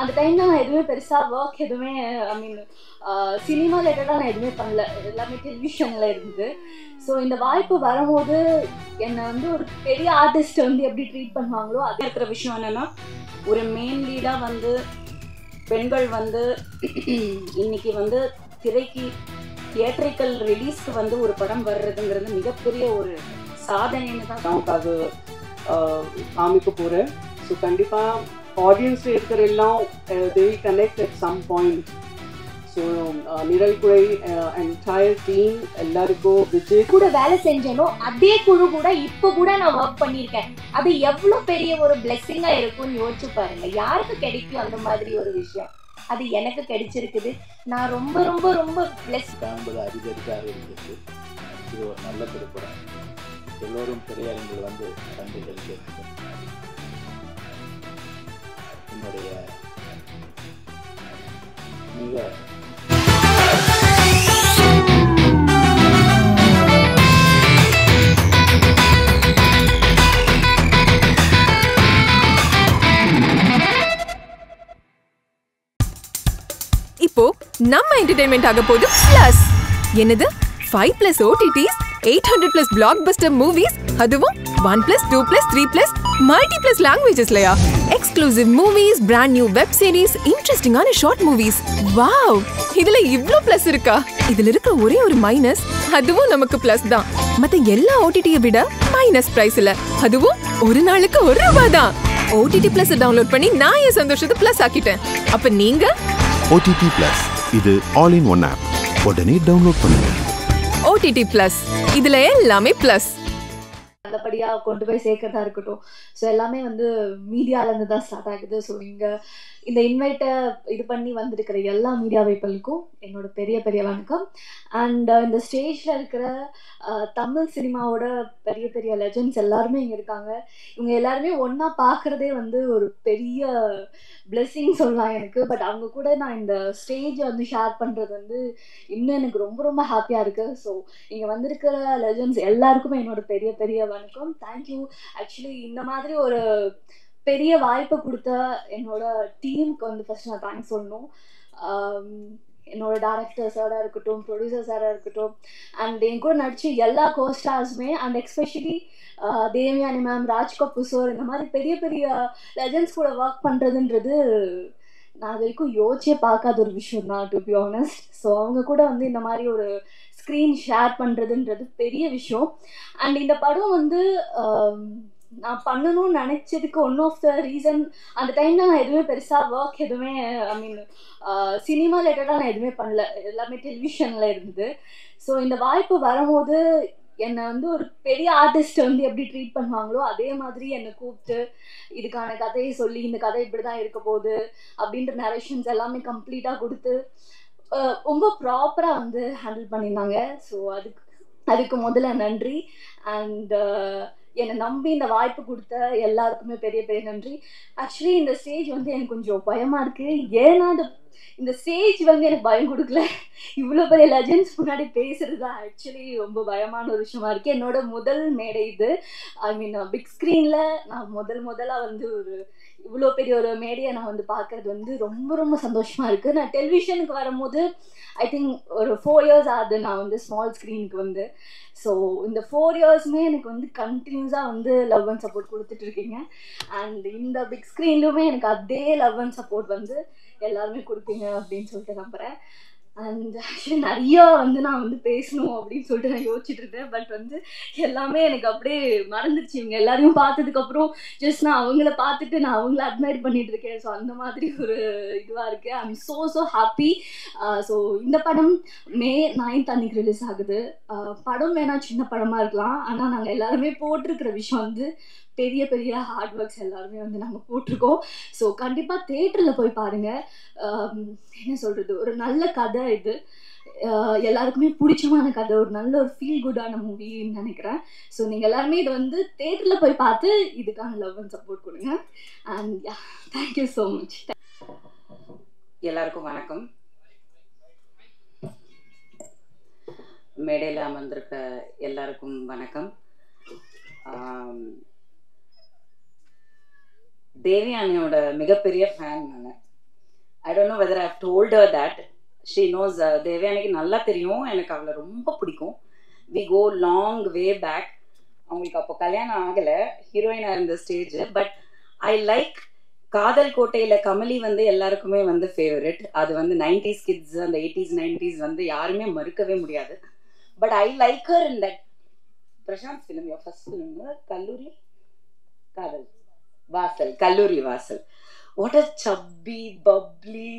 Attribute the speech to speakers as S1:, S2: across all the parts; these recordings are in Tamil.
S1: அந்த டைமில் நான் எதுவுமே பெருசாக ஒர்க் எதுவுமே ஐ மீன் சினிமா ரிலேட்டடாக நான் எதுவுமே பண்ணல, எல்லாமே டெலிவிஷனில் இருந்தது. ஸோ இந்த வாய்ப்பு வரும்போது என்னை வந்து ஒரு பெரிய ஆர்டிஸ்ட் வந்து எப்படி ட்ரீட் பண்ணுவாங்களோ
S2: அது இருக்கிற விஷயம் என்னென்னா, ஒரு மெயின் லீடாக வந்து பெண்கள் வந்து இன்னைக்கு வந்து திரைக்கு தியேட்ரிக்கல் ரிலீஸ்க்கு வந்து ஒரு படம் வர்றதுங்கிறது மிகப்பெரிய ஒரு சாதனைன்னு தான் அது காமிக்க போகிறேன். ஸோ கண்டிப்பாக ஆடியன்ஸ் இருக்கிற எல்லாம் they will connect at some point. So நிழல் குழை என்டையர் டீம் எல்லாருக்கும் விஜய்
S1: கூட வேலை செஞ்சனோ அதே குழு கூட இப்போ கூட நான் ஒர்க் பண்ணியிருக்கேன். அது எவ்வளோ பெரிய ஒரு பிளெஸ்ஸிங்காக இருக்கும்னு யோசிச்சு பாருங்க. யாருக்கு கிடைக்கும் அந்த மாதிரி ஒரு விஷயம்? அது எனக்கு கிடைச்சிருக்குது. நான் ரொம்ப ரொம்ப ரொம்ப பிளஸ்.
S3: அதிகரிக்காக இருக்குது. இது ஒரு நல்ல திரைப்படம். எல்லோரும் திரையரங்கில் வந்து கண்டு கழிக்கிறது என்னுடைய மிக
S4: இப்போ நம்ம என்டர்டெயின்மெண்ட் ஆக போகுது பிளஸ். என்னது 5+ OTTs, 800+ பிளாக்பஸ்டர் மூவிஸ், அதுவும் 1+, 2+, 3+, மல்டி+ லாங்குவேஜஸ்லயா? Exclusive movies, brand new web series, இன்ட்ரெஸ்டிங்கான ஷார்ட் மூவிஸ். வாவ், இதுல இவ்ளோ பிளஸ் இருக்கா? இதுல இருக்க ஒரே ஒரு மைனஸ், அதுவும் நமக்கு பிளஸ் தான். மத்த எல்லா OTT-ய விட மைனஸ் பிரைஸ்ல, அதுவும் ஒரு நாளுக்கு ₹1 தான். OTT Plus டவுன்லோட் பண்ணி நான் என் சந்தோஷத்தை பிளஸ் ஆக்கிட்டேன். அப்ப நீங்க
S5: OTT Plus, இது ஆல் இன் ஒன் ஆப். உடனே டவுன்லோட் பண்ணுங்க.
S4: OTT Plus, இதுல எல்லாமே பிளஸ்.
S1: நல்லபடியாக கொண்டு போய் சேர்க்கறதா இருக்கட்டும். ஸோ எல்லாமே வந்து மீடியாவிலேருந்து தான் ஸ்டார்ட் ஆகுது. ஸோ இங்கே இந்த இன்வைட்டை இது பண்ணி வந்திருக்கிற எல்லா மீடியா பீப்புளுக்கும் என்னோட பெரிய பெரிய வணக்கம். அண்ட் இந்த ஸ்டேஜில் இருக்கிற தமிழ் சினிமாவோட பெரிய பெரிய லெஜண்ட்ஸ் எல்லாருமே இங்கே இருக்காங்க. இவங்க எல்லாருமே ஒன்றா பார்க்குறதே வந்து ஒரு பெரிய பிளெஸ்ஸிங் சொல்லலாம் எனக்கு. பட் அவங்க கூட நான் இந்த ஸ்டேஜை வந்து ஷேர் பண்ணுறது வந்து இன்னும் எனக்கு ரொம்ப ரொம்ப ஹாப்பியாக இருக்குது. ஸோ இங்கே வந்திருக்கிற லெஜண்ட்ஸ் எல்லாருக்குமே என்னோட பெரிய பெரிய வணக்கம். தேங்க்யூ. ஆக்சுவலி இந்த மாதிரி ஒரு பெரிய வாய்ப்பை கொடுத்த என்னோட டீமுக்கு வந்து ஃபர்ஸ்ட் நான் தேங்க்ஸ் சொல்லணும். என்னோட டேரக்டர்ஸாக இருக்கட்டும், ப்ரொடியூசர்ஸாக இருக்கட்டும், அண்ட் என் கூட நடிச்சு எல்லா கோஸ்டார்ஸுமே, and especially Devayani ma'am, Raj Kapoor sir, இந்த மாதிரி பெரிய பெரிய லெஜண்ட்ஸ் கூட ஒர்க் பண்ணுறதுன்றது நான் அது வரைக்கும் யோசிச்சே பார்க்காத ஒரு விஷயம் தான், டு பி ஆனஸ்ட். ஸோ அவங்க கூட வந்து இந்த மாதிரி ஒரு ஸ்க்ரீன் ஷேர் பண்ணுறதுன்றது பெரிய விஷயம். அண்ட் இந்த படம் வந்து நான் பண்ணணும்னு நினச்சதுக்கு ஒன் ஆஃப் த ரீசன், அந்த டைமில் நான் எதுவுமே பெருசாக ஒர்க் எதுவுமே ஐ மீன் சினிமா ரிலேட்டடாக நான் எதுவுமே பண்ணல, எல்லாமே டெலிவிஷனில் இருந்தது. ஸோ இந்த வாய்ப்பு வரும்போது என்னை வந்து ஒரு பெரிய ஆர்டிஸ்ட் வந்து எப்படி ட்ரீட் பண்ணுவாங்களோ அதே மாதிரி என்னை கூப்பிட்டு இதுக்கான கதையை சொல்லி, இந்த கதை இப்படி தான் இருக்க போகுது அப்படின்ற நரேஷன்ஸ் எல்லாமே கம்ப்ளீட்டாக கொடுத்து ரொம்ப ப்ராப்பராக வந்து ஹேண்டில் பண்ணியிருந்தாங்க. ஸோ அதுக்கு முதல்ல நன்றி. அண்ட் என்னை நம்பி இந்த வாய்ப்பு கொடுத்த எல்லாருக்குமே பெரிய பெரிய நன்றி. ஆக்சுவலி இந்த ஸ்டேஜ் வந்து எனக்கு கொஞ்சம் பயமாக இருக்குது. ஏன்னா இந்த ஸ்டேஜ் வந்து எனக்கு பயம் கொடுக்கல, இவ்வளோ பெரிய லெஜண்ட்ஸ் முன்னாடி பேசுகிறது தான் ஆக்சுவலி ரொம்ப பயமான ஒரு விஷயமா இருக்குது. என்னோட முதல் மேடை இது. ஐ மீன் பிக் ஸ்க்ரீனில் நான் முதலாக வந்து ஒரு இவ்வளோ பெரிய ஒரு மேடையை நான் வந்து பார்க்குறது வந்து ரொம்ப ரொம்ப சந்தோஷமாக இருக்குது. நான் டெலிவிஷனுக்கு வரும்போது ஐ திங்க் ஒரு 4 years ஆகுது நான் வந்து ஸ்மால் ஸ்க்ரீனுக்கு வந்து. ஸோ இந்த 4 yearsமே எனக்கு வந்து கண்டினியூஸாக வந்து லவ் அண்ட் சப்போர்ட் கொடுத்துட்ருக்கீங்க. அண்ட் இந்த பிக் ஸ்க்ரீன்லையுமே எனக்கு அதே லவ் அண்ட் சப்போர்ட் வந்து எல்லாருமே கொடுப்பீங்க அப்படின்னு சொல்லிட்டு நம்புகிறேன். அண்ட் ஆக்சுவலி நிறையா வந்து நான் வந்து பேசணும் அப்படின்னு சொல்லிட்டு நான் யோசிச்சுட்டு இருந்தேன். பட் வந்து எல்லாமே எனக்கு அப்படியே மறந்துடுச்சு. இவங்க எல்லாரையும் பார்த்ததுக்கப்புறம் ஜஸ்ட் நான் அவங்கள பார்த்துட்டு நான் அவங்கள அட்மையர் பண்ணிட்டு இருக்கேன். ஸோ அந்த மாதிரி ஒரு இதுவாக இருக்குது. I am so happy. So இந்த படம் May 9th அன்னைக்கு ரிலீஸ் ஆகுது. படம் வேணா சின்ன படமாக இருக்கலாம், ஆனால் நாங்கள் எல்லாருமே போட்டிருக்கிற விஷயம் வந்து பெரிய பெரிய ஹார்ட் ஒர்க்ஸ் எல்லாருமே வந்து நாங்கள் போட்டிருக்கோம். ஸோ கண்டிப்பாக தேட்டரில் போய் பாருங்கள். என்ன சொல்கிறது, ஒரு நல்ல கதை இது, எல்லாருக்குமே பிடிச்சமான கதை, ஒரு நல்ல ஒரு ஃபீல் குட்டான மூவின்னு நினைக்கிறேன். ஸோ நீங்கள் எல்லாருமே இதை வந்து தேட்டரில் போய் பார்த்து இதுக்கான லவ் அண்ட் சப்போர்ட் கொடுங்க. And yeah, thank you so much.
S2: எல்லாருக்கும் வணக்கம். மேடையில் அமர்ந்திருக்க எல்லாருக்கும் வணக்கம். தேவயானியோட மிகப்பெரிய ஃபேன் நான். I don't know whether I've told her that. She knows தேவயானிக்கு நல்லா தெரியும், எனக்கு அவளை ரொம்ப பிடிக்கும். We go long way back. அவங்களுக்கு அப்போ கல்யாணம் ஆகலை, ஹீரோயினாக இருந்த ஸ்டேஜ். பட் ஐ லைக் காதல் கோட்டையில் கமலி வந்து எல்லாருக்குமே வந்து ஃபேவரட். அது வந்து 90s கிட்ஸ், அந்த 80s 90s வந்து யாருமே மறுக்கவே முடியாது. But I like her in that Prashanth film, your first film Kalloori Kadhal வாசல், கல்லூரி வாசல். வாட் அ சப்பி பப்ளி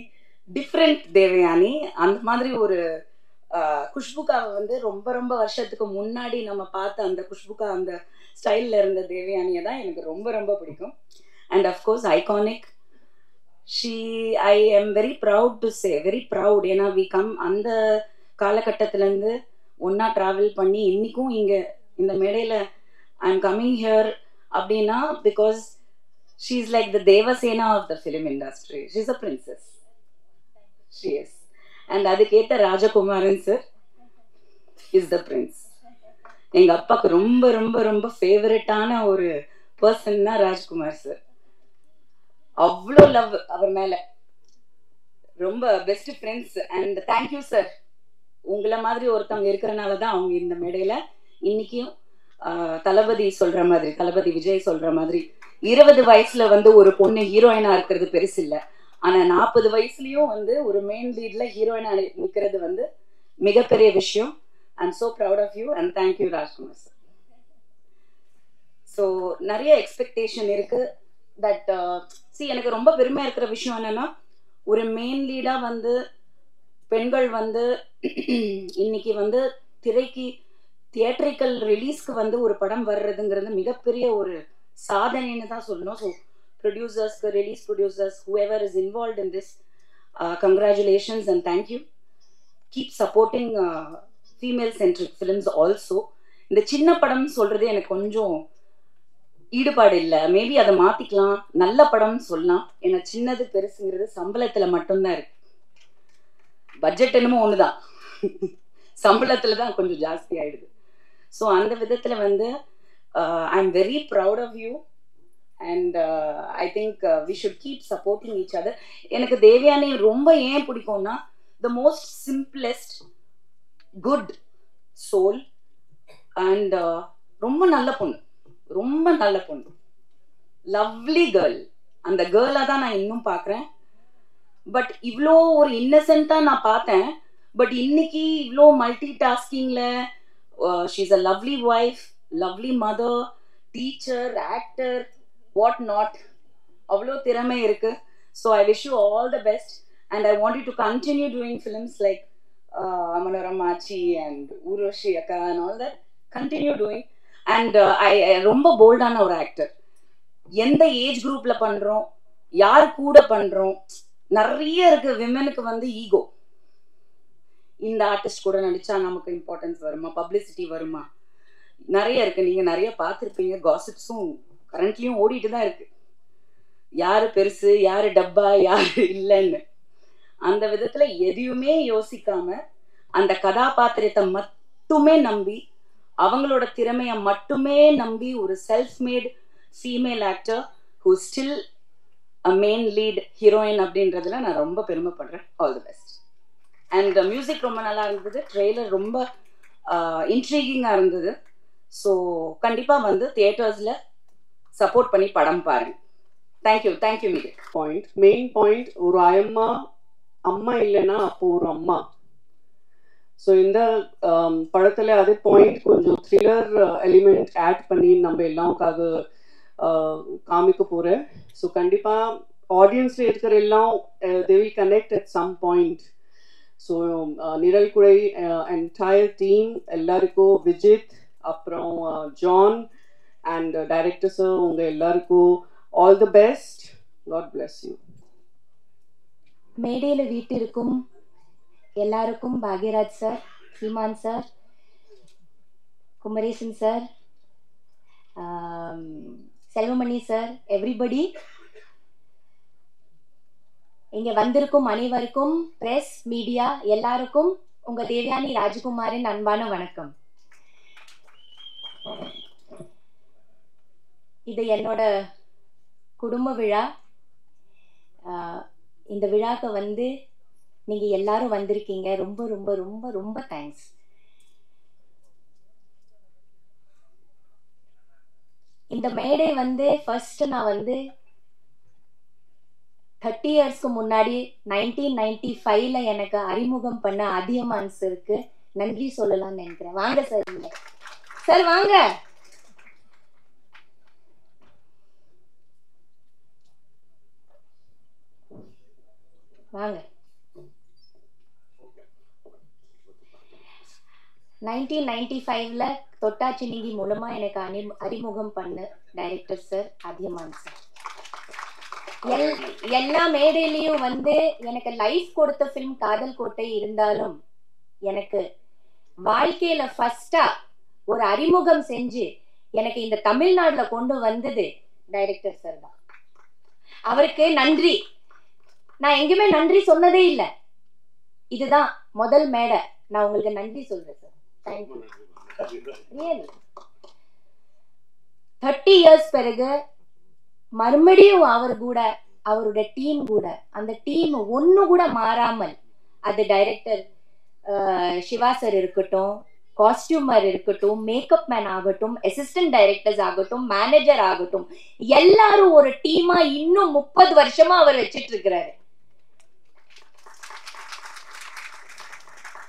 S2: டிஃப்ரெண்ட் தேவயானி. அந்த மாதிரி ஒரு குஷ்புகாவை வந்து ரொம்ப ரொம்ப வருஷத்துக்கு முன்னாடி நம்ம பார்த்த அந்த குஷ்புகா அந்த ஸ்டைலில் இருந்த தேவயானியை தான் எனக்கு ரொம்ப ரொம்ப பிடிக்கும். And of course iconic. I am very proud to say, very proud. ஏன்னா வி கம் அந்த காலகட்டத்திலேருந்து ஒன்றா ட்ராவல் பண்ணி இன்றைக்கும் இங்கே இந்த மேடையில் ஐ எம் கம்மிங் ஹியர் அப்படின்னா because she is like the Devasena of the film industry. She is a princess. She is. And aduketa Rajakumaran sir is the prince. எங்க அப்பாக்கு ரொம்ப ரொம்ப ரொம்ப ஃபேவரட்டான ஒரு பர்சன்னா ராஜ்குமார் சார். அவ்வளோ லவ் அவர் மேல, ரொம்ப best friends. And thank you sir, உங்களை மாதிரி ஒருத்தவங்க இருக்கிறனால தான் அவங்க இந்த மேடையில் இன்னைக்கும் தளபதி சொல்ற மாதிரி, தளபதி விஜய் சொல்ற மாதிரி 20 வயசுல வந்து ஒரு பொண்ணு ஹீரோயினா இருக்கிறது பெருசு இல்லை, ஆனா 40 வயசுலயும் வந்து ஒரு மெயின் லீட்ல ஹீரோயினா நிற்கிறது வந்து மிகப்பெரிய விஷயம். I am so proud of you and thank you Rajkumar sir. So நிறைய எக்ஸ்பெக்டேஷன் இருக்கு. தட் எனக்கு ரொம்ப பெருமையா இருக்கிற விஷயம் என்னன்னா, ஒரு மெயின் லீடா வந்து பெண்கள் வந்து இன்னைக்கு வந்து திரைக்கு தியேட்ரிக்கல் ரிலீஸ்க்கு வந்து ஒரு படம் வர்றதுங்கிறது மிகப்பெரிய ஒரு சாதனைன்னு தான் சொல்லணும். ஸோ ப்ரொடியூசர்ஸ்க்கு, release producers, whoever is involve in this, congratulations and thank you. Keep supporting female centric films also. இந்த சின்ன படம் சொல்றது எனக்கு கொஞ்சம் ஈடுபாடு இல்லை. மேபி அதை மாற்றிக்கலாம், நல்ல படம்னு சொல்லலாம். ஏன்னா சின்னது பெருசுங்கிறது சம்பளத்தில் மட்டும்தான் இருக்கு. பட்ஜெட் என்னமோ ஒன்று தான், சம்பளத்தில் தான் கொஞ்சம் ஜாஸ்தி ஆயிடுது. ஸோ அந்த விதத்தில் வந்து I am very proud of you and I think we should keep supporting each other. எனக்கு தேவயானி ரொம்ப ஏன் பிடிக்கும்னா, the most simplest good soul and ரொம்ப நல்ல பொண்ணு, ரொம்ப நல்ல பொண்ணு, லவ்லி கேர்ள். அந்த கேர்ளாக தான் நான் இன்னும் பார்க்குறேன். பட் இவ்வளோ ஒரு இன்னசென்ட்டாக நான் பார்த்தேன். பட் இன்னைக்கு இவ்வளோ மல்டி டாஸ்கிங்கில் she is a lovely wife, lovely mother, teacher, actor, what not. அவ்வளோ திறமை இருக்கு. So I wish you all the best and I want you to continue doing films like மனோரமாச்சி அண்ட் ஊர்வஷி அக்கா and all that. Continue doing. And ரொம்ப போல்டான ஒரு ஆக்டர். எந்த ஏஜ் குரூப்ல பண்றோம், யார் கூட பண்றோம், நிறைய இருக்கு. விமெனுக்கு வந்து ஈகோ, இந்த ஆர்டிஸ்ட் கூட நடிச்சா நமக்கு இம்பார்ட்டன்ஸ் வருமா, பப்ளிசிட்டி வருமா, நிறைய இருக்கு. நீங்க நிறைய பார்த்துருப்பீங்க. காசிப்ஸும் கரண்ட்லயும் ஓடிட்டு தான் இருக்கு, யாரு பெருசு, யாரு டப்பா, யாரு இல்லைன்னு. அந்த விதத்துல எதையுமே யோசிக்காம அந்த கதாபாத்திரத்தை மட்டுமே நம்பி, அவங்களோட திறமையை மட்டுமே நம்பி ஒரு self made female actor who still a main lead heroine அப்படின்றதுல நான் ரொம்ப பெருமைப்படுறேன். All the best. And music ரொம்ப நல்லா இருந்தது, ட்ரெய்லர் ரொம்ப இன்ட்ரீகிங்காக இருந்தது. ஸோ கண்டிப்பாக வந்து தியேட்டர்ஸில் சப்போர்ட் பண்ணி படம் பாருங்க. Thank you, thank you.
S6: மெயின் பாயிண்ட், ஒரு அம்மா இல்லைன்னா அப்போ ஒரு அம்மா. ஸோ இந்த படத்தில் அதே பாயிண்ட் கொஞ்சம் த்ரில்லர் எலிமெண்ட் ஆட் பண்ணி நம்ம எல்லாருக்காக காமிக்க போகிறேன். ஸோ கண்டிப்பாக ஆடியன்ஸில் இருக்கிற எல்லாம் they will connect at some point. So நிழல் குடை என்டையர் டீம் எல்லாருக்கும், விஜித், அப்புறம் ஜான் அண்ட் டைரக்டர் சார், உங்கள் எல்லாருக்கும் all the best. God bless you.
S7: மேடையில் வீட்டிற்கும் எல்லாருக்கும் Bhagyaraj sir, Seeman sir, Kumaresan sir, Selvamani sir, everybody, இங்க வந்திருக்கும் அனைவருக்கும், பிரஸ் மீடியா எல்லாருக்கும் உங்க தேவயானி ராஜகுமாரின் அன்பான வணக்கம். இது என்னோட குடும்ப விழா. இந்த விழாக்கு வந்து நீங்கள் எல்லாரும் வந்திருக்கீங்க. ரொம்ப ரொம்ப ரொம்ப ரொம்ப தேங்க்ஸ். இந்த மேடை வந்து ஃபர்ஸ்ட் நான் வந்து 30 இயர்ஸ்க்கு முன்னாடி 1995ல எனக்கு அறிமுகம் பண்ண அதியமான் சாருக்கு நன்றி சொல்லலாம்னு நினைக்கிறேன். வாங்க சார். சார் வாங்க. வாங்க. 1995ல தொட்டாச்சி நீங்கி மூலமா எனக்கு அறிமுகம் பண்ண டைரக்டர் சார் அதியமான் சார். எல்லா மேடையிலையும் வந்து எனக்கு லைஃப் கொடுத்த ஃபிலிம் காதல் கோட்டை இருந்தாலும் எனக்கு வாழ்க்கையில ஃபர்ஸ்டா ஒரு அறிமுகம் செஞ்சு எனக்கு இந்த தமிழ்நாடுல கொண்டு வந்தது டைரக்டர் சார் தான். அவருக்கு நன்றி. நான் எங்கேயுமே நன்றி சொன்னதே இல்லை. இதுதான் முதல் மேடை. நான் உங்களுக்கு நன்றி சொல்றேன் சார். தேங்க்யூ. 30 இயர்ஸ் பிறகு மறுபடியும் அவர் கூட அவருடைய டீம் கூட அந்த டீம் ஒண்ணு கூட மாறாமல், அது டைரக்டர் சிவா சார் இருக்கட்டும், காஸ்டியூமர் இருக்கட்டும், மேக்கப் மேன் ஆகட்டும், அசிஸ்டன்ட் டைரக்டர்ஸ் ஆகட்டும், மேனேஜர் ஆகட்டும், எல்லாரும் ஒரு டீமா இன்னும் 30 வருஷமா அவர் வச்சிட்டு இருக்கிறாரு.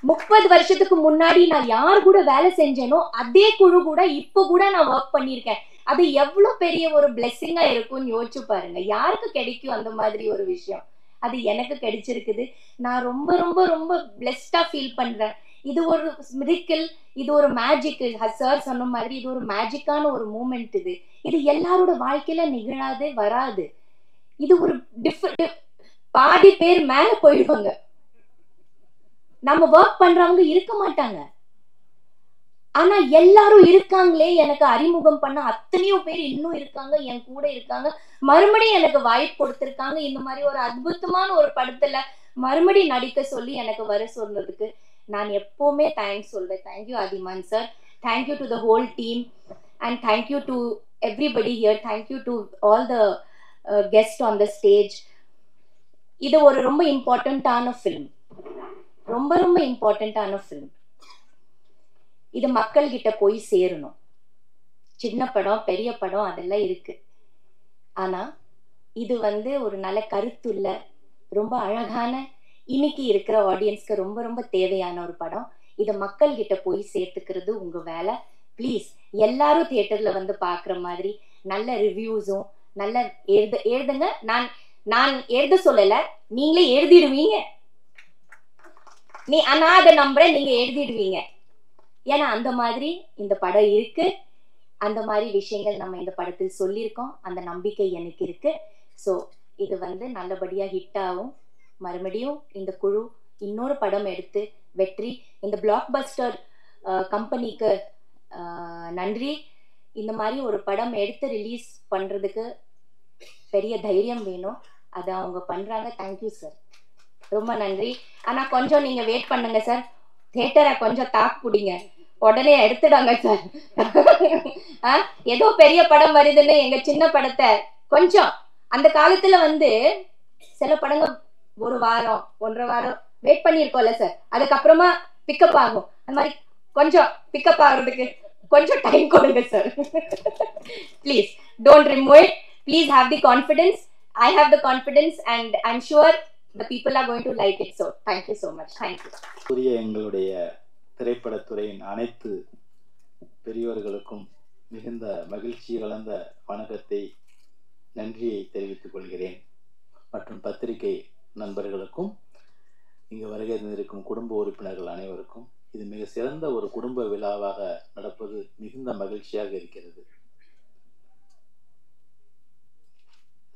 S7: 30 வருஷத்துக்கு முன்னாடி நான் யார் கூட வேலை செஞ்சேனோ அதே குழு கூட இப்ப கூட நான் ஒர்க் பண்ணியிருக்கேன். அது எவ்வளவு பெரிய ஒரு பிளெஸிங்கா இருக்கும்னு யோசிச்சு பாருங்க. யாருக்கு கிடைக்கும் அந்த மாதிரி ஒரு விஷயம்? அது எனக்கு கிடைச்சிருக்குது. நான் ரொம்ப ரொம்ப ரொம்ப பிளெஸ்டா ஃபீல் பண்றேன். இது ஒரு மிராக்கிள், இது ஒரு மேஜிக். சார் சொன்ன மாதிரி இது ஒரு மேஜிக்கான ஒரு மூமெண்ட். இது எல்லாரோட வாழ்க்கையில நிகழாது, வராது. இது ஒரு பாதி பேர் மேல போயிடுவாங்க. நம்ம ஒர்க் பண்றவங்க இருக்க மாட்டாங்க. ஆனா எல்லாரும் இருக்காங்களே, எனக்கு அறிமுகம் பண்ண அத்தனையோ பேர் இன்னும் இருக்காங்க, என் கூட இருக்காங்க, மறுபடியும் எனக்கு வாய்ப்பு கொடுத்திருக்காங்க. இந்த மாதிரி ஒரு அற்புதமான ஒரு படத்துல மறுபடியும் நடிக்க சொல்லி எனக்கு வர சொன்னதுக்கு நான் எப்பவுமே தேங்க்ஸ் சொல்றேன். Thank you Adhiman sir. Thank you to the whole team and thank you to everybody here. Thank you to all the guest on the stage. இது ஒரு ரொம்ப இம்பார்ட்டண்ட்டான ஃபிலிம். ரொம்ப ரொம்ப இம்பார்ட்டண்ட்டான ஃபிலிம். இது மக்கள் கிட்ட போய் சேரணும். சின்ன படம், பெரிய படம் அதெல்லாம் இருக்கு. ஆனா இது வந்து ஒரு நல்ல கருத்துள்ள, ரொம்ப அழகான, இன்னைக்கு இருக்கிற ஆடியன்ஸ்க்கு ரொம்ப ரொம்ப தேவையான ஒரு படம். இதை மக்கள் கிட்ட போய் சேர்த்துக்கிறது உங்க வேலை. ப்ளீஸ் எல்லாரும் தியேட்டர்ல வந்து பாக்குற மாதிரி நல்ல ரிவ்யூஸும் நல்ல எழுதுங்க. நான் எழுத சொல்லல, நீங்களே எழுதிடுவீங்க. ஆனா அதை நம்புறேன், நீங்க எழுதிடுவீங்க. ஏன்னா அந்த மாதிரி இந்த படம் இருக்கு. அந்த மாதிரி விஷயங்கள் நம்ம இந்த படத்தில் சொல்லியிருக்கோம். அந்த நம்பிக்கை எனக்கு இருக்கு. ஸோ இது வந்து நல்லபடியா ஹிட் ஆகும். மறுபடியும் இந்த குழு இன்னொரு படம் எடுத்து வெற்றி. இந்த பிளாக் பஸ்டர் கம்பெனிக்கு நன்றி. இந்த மாதிரி ஒரு படம் எடுத்து ரிலீஸ் பண்றதுக்கு பெரிய தைரியம் வேணும். அதை அவங்க பண்றாங்க. தேங்க்யூ சார், ரொம்ப நன்றி. ஆனா கொஞ்சம் நீங்க வெயிட் பண்ணுங்க சார். தியேட்டரை கொஞ்சம் தாக்கு பிடிங்க, உடனே எடுத்துடாங்க சார். ஏதோ பெரிய படம் வருதுன்னு எங்க சின்ன படத்தை கொஞ்சம், அந்த காலத்துல வந்து சில படங்கள் ஒரு வாரம் 1.5 வாரம் வெயிட் பண்ணியிருக்கோம்ல சார், அதுக்கப்புறமா பிக்கப் ஆகும். அந்த மாதிரி கொஞ்சம் பிக்கப் ஆகுறதுக்கு கொஞ்சம் டைம் கொடுங்க sir. Please don't remove it. Please have the confidence. I have the confidence and I'm sure the people are going to like it. So thank you so much. Thank you.
S3: புதிய எங்களுடைய திரைப்படத்துறையின் அனைத்து பெரியோர்களுக்கும் மிகுந்த மகிழ்ச்சி கலந்த வணக்கத்தை, நன்றியை தெரிவித்துக் கொள்கிறேன். மற்றும் பத்திரிகை நண்பர்களுக்கும், இங்கு வருகை தந்திருக்கும் குடும்ப உறுப்பினர்கள் அனைவருக்கும் இது மிக சிறந்த ஒரு குடும்ப விழாவாக நடப்பது மிகுந்த மகிழ்ச்சியாக இருக்கிறது.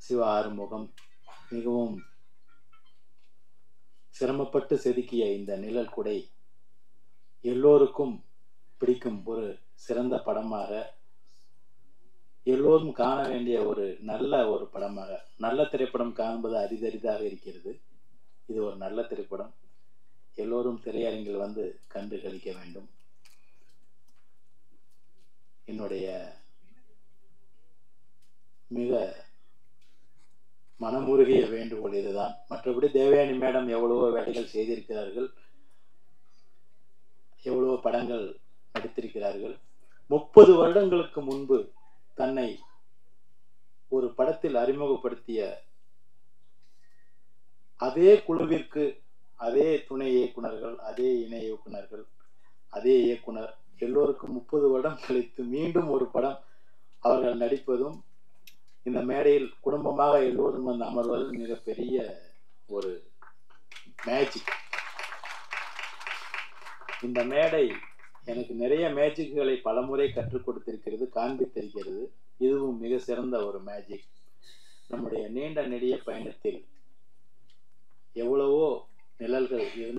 S3: சிவா ஆறுமுகம் மிகவும் சிரமப்பட்டு செதுக்கிய இந்த நிழல் குடை எல்லோருக்கும் பிடிக்கும் ஒரு சிறந்த படமாக, எல்லோரும் காண வேண்டிய ஒரு நல்ல ஒரு படமாக, நல்ல திரைப்படம் காண்பது அரிதரிதாக இருக்கிறது. இது ஒரு நல்ல திரைப்படம். எல்லோரும் திரையரங்கில் வந்து கண்டு களிக்க வேண்டும். என்னுடைய மிக மனமுருகிய வேண்டுகோள் இதுதான். மற்றபடி தேவயானி மேடம் எவ்வளவோ வேலைகள் செய்திருக்கிறார்கள், எவ்வளவோ படங்கள் நடித்திருக்கிறார்கள். 30 வருடங்களுக்கு முன்பு தன்னை ஒரு படத்தில் அறிமுகப்படுத்திய அதே குழுவிற்கு அதே துணை இயக்குனர்கள், அதே இணை இயக்குனர்கள், அதே இயக்குனர் எல்லோருக்கும் 30 வருடம் கழித்து மீண்டும் ஒரு படம் அவர்கள் நடிப்பதும், இந்த மேடையில் குடும்பமாக எல்லோரும் வந்து அமர்வது மிகப்பெரிய ஒரு மேஜிக். இந்த மேடை எனக்கு நிறைய மேஜிக்குகளை பலமுறை கற்றுக் கொடுத்திருக்கிறது, காண்பித்திருக்கிறது. இதுவும் மிக சிறந்த ஒரு மேஜிக். நம்முடைய நீண்ட நெடிய பயணத்தில் எவ்வளவோ நிழல்கள்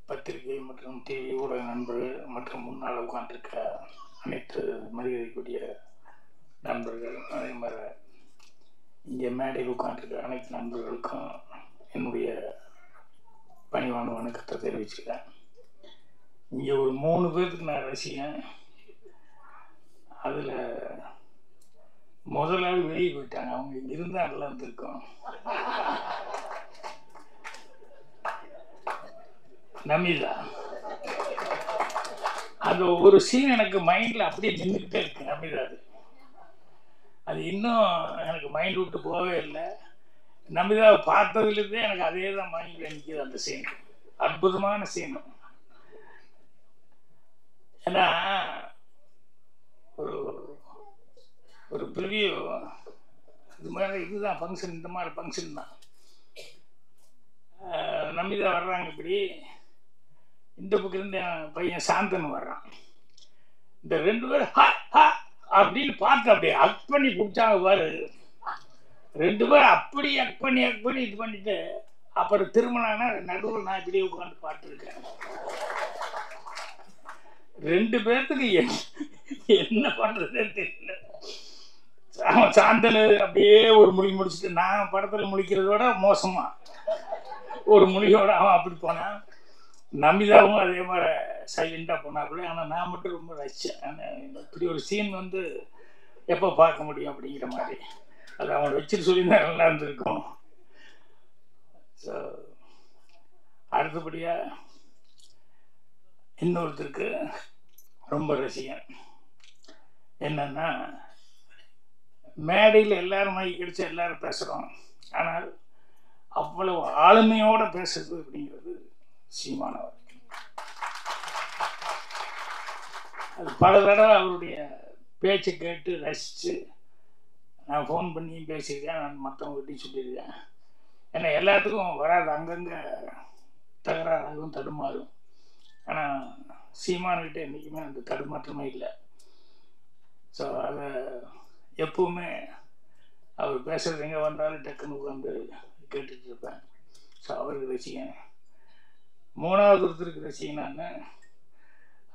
S8: பத்திரிகை மற்றும் டிவி ஊடக நண்பர்கள் மற்றும் முன்னால் உட்கார்ந்திருக்கிற அனைத்து மரியாதைக்குரிய நண்பர்கள், அதே மாதிரி இங்கே மேடையில் உட்கார்ந்திருக்கிற அனைத்து நண்பர்களுக்கும் என்னுடைய பணிவான வணக்கத்தை தெரிவிச்சுக்கிறேன். இங்கே ஒரு 3 பேருக்கு நான் ரசிகன். அதில் முதலாளி வெளியே போயிட்டாங்க, அவங்க இங்கே இருந்தால் நல்லா இருந்திருக்கோம். நமிதா, அந்த ஒரு சீன் எனக்கு மைண்டில் அப்படியே நின்றுக்கிட்டே இருக்கு. நமிதா அது இன்னும் எனக்கு மைண்ட் விட்டு போகவே இல்லை. நமிதாவை பார்த்ததுலேருந்தே எனக்கு அதே தான் மைண்டில் நிற்கிது. அந்த சீன் அற்புதமான சீன். ஏன்னா ஒரு பெரிய இது மாதிரி இதுதான் ஃபங்க்ஷன், இந்த மாதிரி ஃபங்க்ஷன் தான். நமிதா வர்றாங்க, இப்படி இந்த பக்கம் இருந்து என் பையன் சாந்தன் வர்றான். இந்த 2 பேரும் ஹா ஹா அப்படின்னு பார்த்து அப்படியே அக் பண்ணி பிடிச்சாங்க பாரு. 2 பேரும் அப்படி அக் பண்ணி இது பண்ணிட்டு அப்புறம் திரும்பினாங்கன்னா நடுவில் நான் இப்படியே உட்காந்து பார்த்துருக்கேன். 2 பேர்த்துக்கு என்ன பண்ணுறதே தெரியல. அவன் சாந்தனு அப்படியே ஒரு மொழி முடிச்சுட்டு, நான் படத்தில் முழிக்கிறதோட மோசமா ஒரு மொழியோட அவன் அப்படி போனான். நமிதாவும் அதே மாதிரி சைலண்டாக போனாப்புல. ஆனால் நான் மட்டும் ரொம்ப ரசித்தேன். இப்படி ஒரு சீன் வந்து எப்போ பார்க்க முடியும் அப்படிங்கிற மாதிரி. அது அவன் வச்சுட்டு சொல்லியிருந்தா நல்லா இருந்திருக்கும். ஸோ அடுத்தபடியாக இன்னொருத்தருக்கு ரொம்ப ரசிகன். என்னன்னா, மேடையில் எல்லாரும் மைக்கு கிடைச்சா எல்லாரும் பேசுகிறோம், ஆனால் அவ்வளவு ஆளுமையோடு பேசுறது அப்படிங்கிறது சீமானவர். அது பல தடவை அவருடைய பேச்சை கேட்டு ரசித்து நான் ஃபோன் பண்ணி பேசியிருக்கேன், நான் மற்றவங்ககிட்டையும் சொல்லியிருக்கேன். ஏன்னா எல்லாத்துக்கும் வராது, அங்கங்கே தகராறாகும், தடுமாறும். ஆனால் சீமானுக்கிட்ட என்றைக்குமே அந்த தடுமாற்றமே இல்லை. ஸோ அதை எப்பவுமே அவர் பேசுகிறது எங்கே வந்தாலும் டக்குன்னு உட்காந்து கேட்டுட்டு இருப்பேன். ஸோ அவருக்கு ரசிகன். 3வது ஒருத்தருக்கு ரசிகனான்னு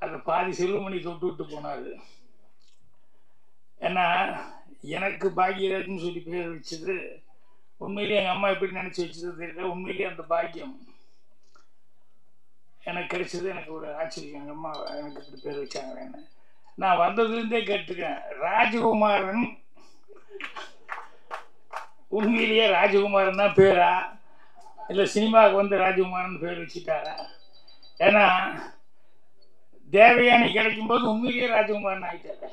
S8: அதை பாதி செல்வமணி தொட்டு விட்டு போனார். ஏன்னா எனக்கு பாக்கியராஜ்னு சொல்லி பேர் வச்சது உண்மையிலேயே எங்கள் அம்மா எப்படி நினச்சி வச்சது தெரியல. உண்மையிலேயே அந்த பாக்கியம் எனக்கு கிடைச்சது எனக்கு ஒரு ஆச்சரியம். எங்கள் அம்மா எனக்கு இப்படி பேர் வச்சாங்கன்னு நான் வந்ததுலேருந்தே கேட்டுருக்கேன். ராஜகுமாரன் உண்மையிலேயே ராஜகுமாரன் தான் பேரா, இல்லை சினிமாவுக்கு வந்து ராஜகுமாரன் பேர் வச்சுட்டாரா? ஏன்னா தேவயானி கிடைக்கும்போது உண்மையிலேயே ராஜகுமாரன் ஆகிட்டாரு.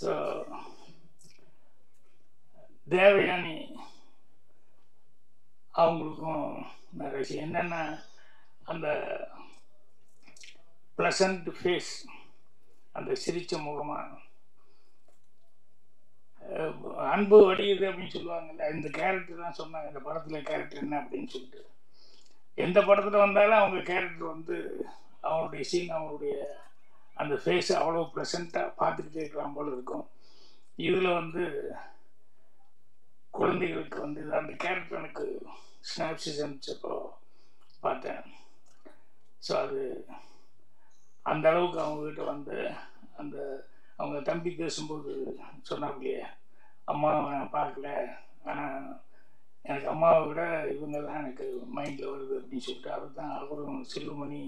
S8: ஸோ தேவயானி அவங்களுக்கும் நிறைய என்னென்னா அந்த ப்ளசண்ட் ஃபேஸ், அந்த சிரிச்ச முகமாக அன்பு வடியுது அப்படின்னு சொல்லுவாங்கல்ல, இந்த கேரக்டர் தான் சொன்னாங்க. இந்த படத்தில் கேரக்டர் என்ன அப்படின்னு சொல்லிட்டு எந்த படத்தில் வந்தாலும் அவங்க கேரக்டர் வந்து அவங்களுடைய சீன், அவங்களுடைய அந்த ஃபேஸ் அவ்வளோ ப்ளசண்ட்டாக பார்த்துக்கிட்டே இருக்கலாம் போல இருக்கும். இதில் வந்து குழந்தைகளுக்கு வந்து அந்த கேரக்டர் எனக்கு ஸ்னாப்சிஸ் அனுப்பிச்சப்போ பார்த்தேன். ஸோ அது அந்த அளவுக்கு அவங்கக்கிட்ட வந்து அந்த அவங்க தம்பி பேசும்போது சொன்னாங்களே, அம்மாவை நான் பார்க்கல, ஆனால் எனக்கு அம்மாவை விட இவங்க தான் எனக்கு மைண்டில் வருது அப்படின்னு சொல்லிட்டு அவர் தான் அவரும் செல்வமணி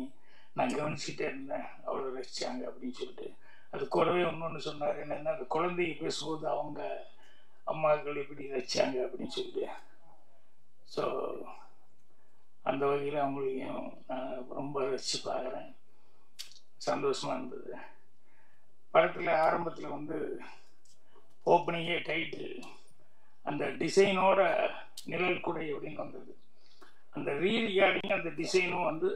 S8: நான் கவனிச்சுட்டே இருந்தேன், அவ்வளோ ரசித்தாங்க அப்படின்னு சொல்லிட்டு அது கூடவே இன்னொன்று சொன்னார், என்னென்னா அந்த குழந்தைய பேசும்போது அவங்க அம்மாக்கள் எப்படி வச்சாங்க அப்படின்னு சொல்லிட்டு. ஸோ அந்த வகையில் அவங்களையும் நான் ரொம்ப ரசித்து பார்க்குறேன். சந்தோஷமாக இருந்தது. படத்தில் ஆரம்பத்தில் வந்து ஓப்பனிங்கே டைட்டில் அந்த டிசைனோட நிழல் குடை அப்படின்னு வந்தது. அந்த ரீரிகார்டிங் அந்த டிசைனும் வந்து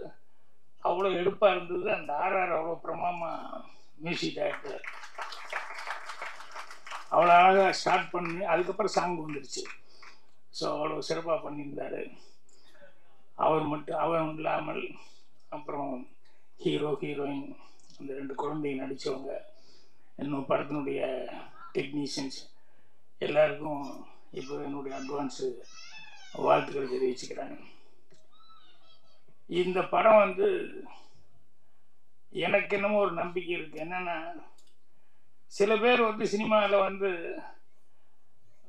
S8: அவ்வளோ எடுப்பாக இருந்தது. அந்த ஆர்ஆர் அவ்வளோ பிரமாதமாக மியூசிக் டைரக்டர் அவ்வளோ அழகாக ஸ்டார்ட் பண்ணி அதுக்கப்புறம் சாங் வந்துடுச்சு. ஸோ அவ்வளோ சிறப்பாக பண்ணியிருந்தார். அவர் இல்லாமல் அப்புறம் ஹீரோ ஹீரோயின் அந்த 2 குழந்தைங்க நடித்தவங்க, இன்னும் படத்தினுடைய டெக்னீஷியன்ஸ் எல்லாருக்கும் இப்போ என்னுடைய அட்வான்ஸு வாழ்த்துக்கள் தெரிவிச்சுக்கிறாங்க. இந்த படம் வந்து எனக்கு என்னமோ ஒரு நம்பிக்கை இருக்குது. என்னென்னா சில பேர் வந்து சினிமாவில் வந்து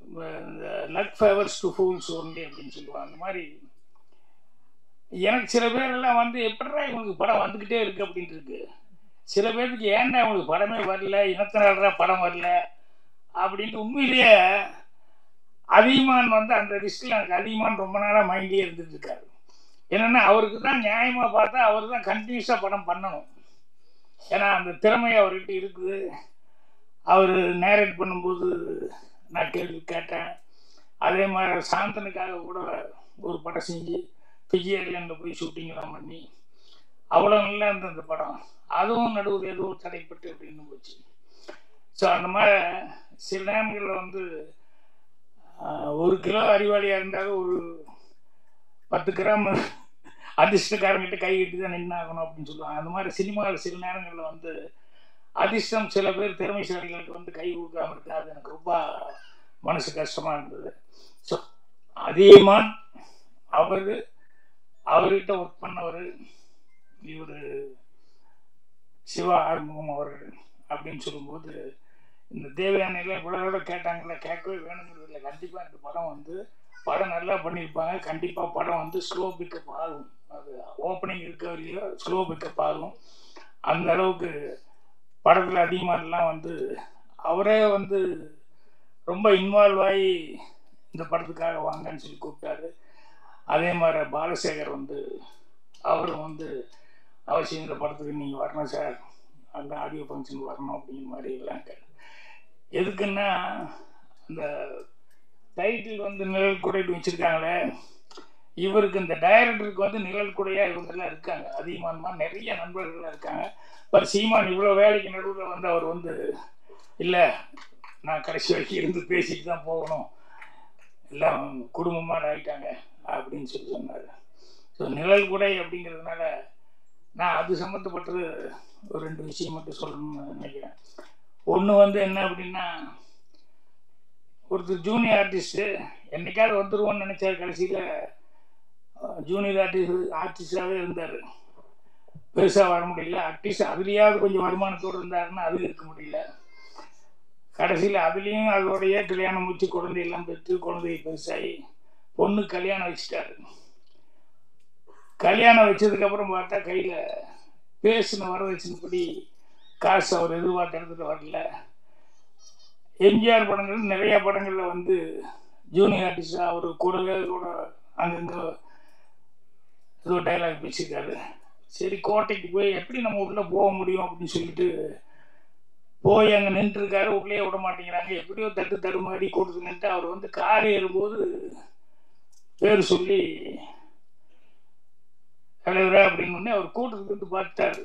S8: இந்த luck favours to fools only அப்படின்னு சொல்லுவாங்க. அந்த மாதிரி எனக்கு சில பேரெல்லாம் வந்து எப்படிடா இவங்களுக்கு படம் வந்துக்கிட்டே இருக்குது அப்படின்ட்டு இருக்கு. சில பேருக்கு ஏன்னா இவங்களுக்கு படமே வரல, இனத்தினால்டா படம் வரல அப்படின்ட்டு. உண்மையிலேயே அதிகமான் வந்து அந்த லிஸ்ட்டில் எனக்கு அதிகமான் ரொம்ப நாளாக மைண்ட்லேயே இருந்துட்டு இருக்காரு. என்னென்னா அவருக்கு தான் நியாயமாக பார்த்தா அவர் தான் கண்டினியூஸாக படம் பண்ணணும். ஏன்னா அந்த திறமை அவர்கிட்ட இருக்குது. அவர் நேரேட் பண்ணும்போது நான் கேள்வி கேட்டேன். அதே மாதிரி சாந்தனுக்காக கூட ஒரு படம் செஞ்சு ஃபிஜி ஐலண்டில் போய் ஷூட்டிங்லாம் பண்ணி அவ்வளோ நல்லா இருந்த அந்த படம். அதுவும் நடுவில் ஏதோ தடைப்பட்டு அப்படின்னு போச்சு. ஸோ அந்த மாதிரி சில நேரங்களில் வந்து 1 கிலோ அறிவாளியாக இருந்தாலும் ஒரு 10 கிராம் அதிர்ஷ்டக்காரங்கிட்ட கை கட்டி தான் நின்னாகணும் அப்படின்னு சொல்லுவாங்க. அந்த மாதிரி சினிமாவில் சில நேரங்களில் வந்து அதிர்ஷ்டம் சில பேர் திறமைசாலிகளுக்கு வந்து கை கொடுக்காம இருக்காது. எனக்கு ரொம்ப மனசு கஷ்டமாக இருந்தது. ஸோ அதிகமாக அவர்கிட்ட ஒர்க் பண்ணவர் இவர் சிவா ஆறுமுகம் அவர்கள் அப்படின்னு சொல்லும்போது இந்த தேவயானையில் இவ்வளோட கேட்டாங்கல்ல, கேட்கவே வேணுங்கிறது இல்லை. கண்டிப்பாக இந்த படம் வந்து படம் நல்லா பண்ணியிருப்பாங்க. கண்டிப்பாக படம் வந்து ஸ்லோ பிக்கப் ஆகும். அது ஓப்பனிங் இருக்கவரையில ஸ்லோ பிக்கப் ஆகும். அந்த அளவுக்கு படத்தில் அதிகமாகலாம் வந்து அவரே வந்து ரொம்ப இன்வால்வ் ஆகி இந்த படத்துக்காக வாங்கன்னு சொல்லி கூப்பிட்டாரு. அதே மாதிரி பாலசேகர் வந்து அவரும் வந்து அவசியம் இந்த படத்துக்கு நீங்கள் வரணும் சார், அந்த ஆடியோ ஃபங்க்ஷன் வரணும் அப்படிங்கிற மாதிரி எல்லாம் எதுக்குன்னா அந்த டைட்டில் வந்து நிழல் குடைன்னு வச்சுருக்காங்களே, இவருக்கு இந்த டைரக்டருக்கு வந்து நிழல் குடையாக இவங்கெல்லாம் இருக்காங்க. அதிகமாக நிறைய நண்பர்கள்லாம் இருக்காங்க. பட் சீமான் இவ்வளோ வேலைக்கு நடுவில் வந்து அவர் வந்து இல்லை நான் கடைசி வரைக்கும் இருந்து பேசிட்டு தான் போகணும், எல்லாம் குடும்பமாக ஆகிட்டாங்க அப்படின்னு சொல்லி சொன்னார். ஸோ நிழல் குடை அப்படிங்கிறதுனால நான் அது சம்மந்தப்பட்டது ஒரு 2 விஷயம் மட்டும் சொல்லணும்னு நினைக்கிறேன். ஒன்று வந்து என்ன அப்படின்னா, ஒருத்தர் ஜூனியர் ஆர்டிஸ்ட்டு என்னைக்காவது வந்துடுவோன்னு நினச்சார். கடைசியில் ஜூனியர் ஆர்டிஸ்டாகவே இருந்தார். பெருசாக வர முடியல. அட்லீஸ்ட் அதுலேயாவது கொஞ்சம் வருமானத்தோடு இருந்தாருன்னா அது இருக்க முடியல. கடைசியில் அதுலேயும் அதோடைய கல்யாணம் முடிச்சு குழந்தையெல்லாம் பெற்று குழந்தைய பெருசாகி பொண்ணு கல்யாணம் வச்சுட்டாரு. கல்யாணம் வச்சதுக்கப்புறம் பார்த்தா கையில் பேசின வரதட்சணைப்படி காசு அவர் எதிர்பார்த்த இடத்துல வரல. எம்ஜிஆர் படங்கள் நிறையா படங்களில் வந்து ஜூனியர் ஆர்டிஸ்டாக அவர் கூடவே கூட அங்கங்கே ஏதோ டைலாக் பேசியிருக்காரு. சரி கோட்டைக்கு போய் எப்படி நம்ம உள்ளே போக முடியும் அப்படின்னு சொல்லிட்டு போய் அங்கே நின்றுருக்காரு. உள்ளே விட மாட்டேங்கிறாங்க. எப்படியோ தடுமாறி கொடுத்து நின்று அவர் வந்து கார் ஏறும்போது பேர் சொல்லி தலைவரா அப்படின்னு அவர் கூட்டத்துக்கு பார்த்தாரு.